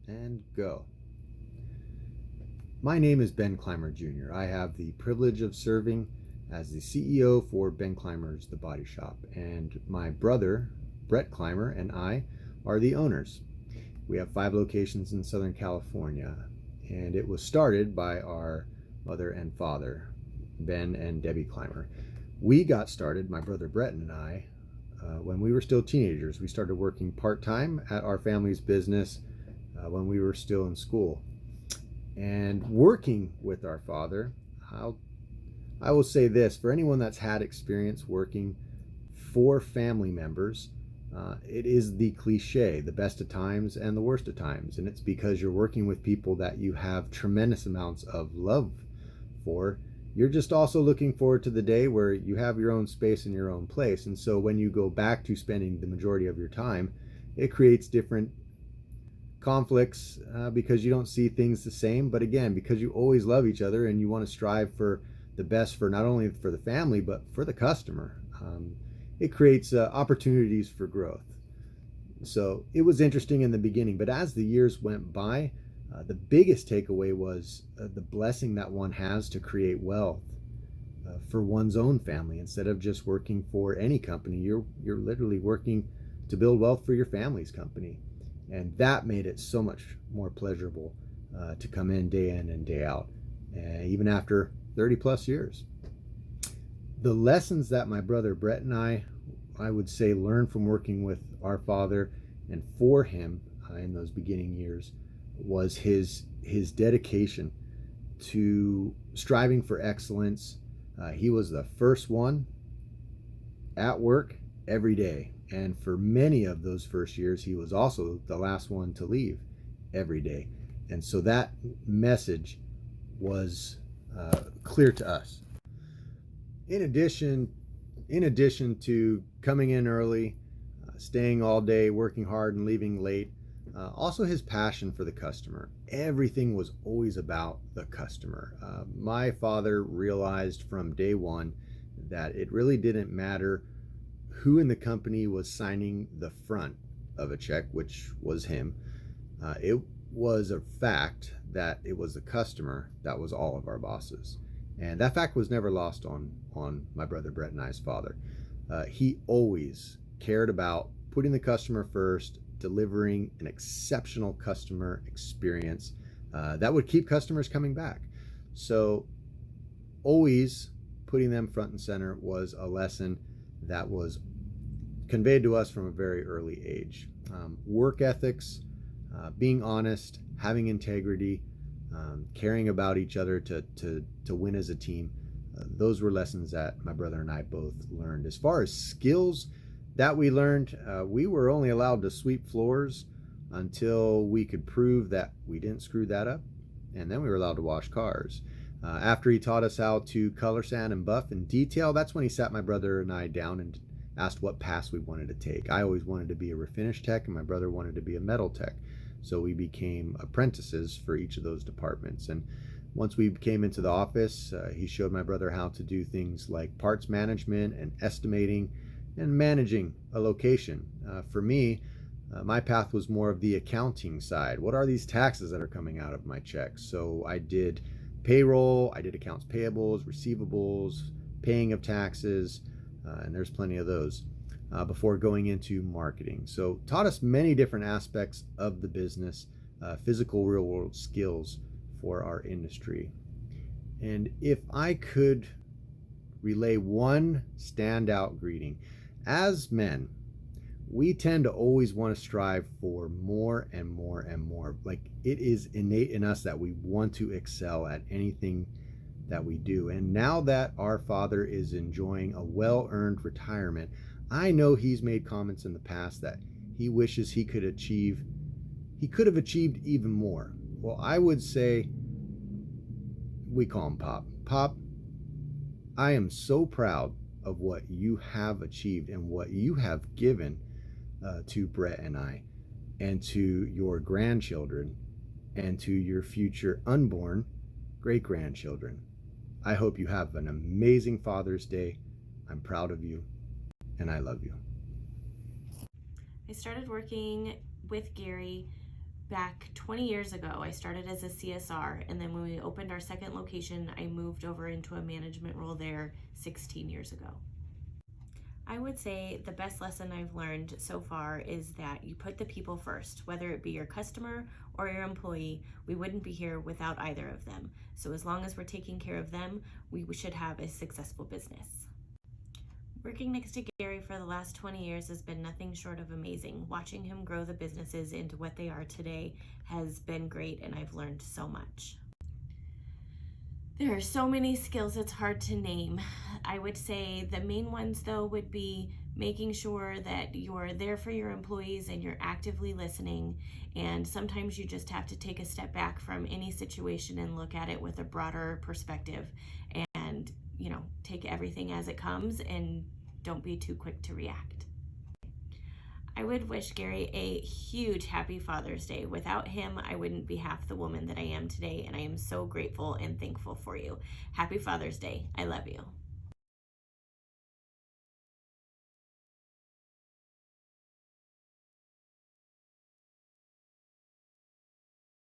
and go. My name is Ben Clymer Jr. I have the privilege of serving as the CEO for Ben Clymer's The Body Shop, and my brother, Brett Clymer, and I are the owners. We have 5 locations in Southern California, and it was started by our mother and father, Ben and Debbie Clymer. We got started, my brother Brett and I, when we were still teenagers. We started working part-time at our family's business when we were still in school. And working with our father, I will say this, for anyone that's had experience working for family members, it is the cliche, the best of times and the worst of times. And it's because you're working with people that you have tremendous amounts of love for. You're just also looking forward to the day where you have your own space and your own place. And so when you go back to spending the majority of your time, it creates different conflicts because you don't see things the same. But again, because you always love each other and you want to strive for the best for not only for the family, but for the customer, it creates opportunities for growth. So it was interesting in the beginning, but as the years went by, the biggest takeaway was the blessing that one has to create wealth for one's own family. Instead of just working for any company, you're literally working to build wealth for your family's company. And that made it so much more pleasurable to come in and day out, even after 30 plus years. The lessons that my brother Brett and I would say, learned from working with our father and for him in those beginning years was his dedication to striving for excellence. He was the first one at work every day. And for many of those first years, he was also the last one to leave every day. And so that message was clear to us. In addition to coming in early, staying all day, working hard, and leaving late, also his passion for the customer. Everything was always about the customer. My father realized from day one that it really didn't matter who in the company was signing the front of a check, which was him. It was a fact that it was the customer that was all of our bosses. And that fact was never lost on my brother Brett and I's father. He always cared about putting the customer first, delivering an exceptional customer experience that would keep customers coming back. So always putting them front and center was a lesson that was conveyed to us from a very early age. Work ethics, being honest, having integrity, caring about each other to win as a team. Those were lessons that my brother and I both learned. As far as skills that we learned, we were only allowed to sweep floors until we could prove that we didn't screw that up, and then we were allowed to wash cars. After he taught us how to color, sand, and buff and detail, that's when he sat my brother and I down and asked what paths we wanted to take. I always wanted to be a refinish tech, and my brother wanted to be a metal tech. So we became apprentices for each of those departments. And once we came into the office, he showed my brother how to do things like parts management and estimating and managing a location. For me, my path was more of the accounting side. What are these taxes that are coming out of my checks? So I did payroll, I did accounts payables, receivables, paying of taxes, and there's plenty of those before going into marketing. So taught us many different aspects of the business, physical real world skills for our industry. And if I could relay one standout greeting, as men, we tend to always want to strive for more and more and more. Like, it is innate in us that we want to excel at anything that we do. And now that our father is enjoying a well-earned retirement, I know he's made comments in the past that he wishes he could have achieved even more. Well, I would say, we call him Pop. Pop, I am so proud of what you have achieved and what you have given to Brett and I, and to your grandchildren, and to your future unborn great-grandchildren. I hope you have an amazing Father's Day. I'm proud of you, and I love you. I started working with Gary back 20 years ago. I started as a CSR, and then when we opened our second location, I moved over into a management role there 16 years ago. I would say the best lesson I've learned so far is that you put the people first, whether it be your customer or your employee. We wouldn't be here without either of them. So as long as we're taking care of them, we should have a successful business. Working next to Gary for the last 20 years has been nothing short of amazing. Watching him grow the businesses into what they are today has been great, and I've learned so much. There are so many skills it's hard to name. I would say the main ones though would be making sure that you're there for your employees and you're actively listening, and sometimes you just have to take a step back from any situation and look at it with a broader perspective and take everything as it comes and don't be too quick to react. I would wish Gary a huge happy Father's Day. Without him, I wouldn't be half the woman that I am today, and I am so grateful and thankful for you. Happy Father's Day. I love you.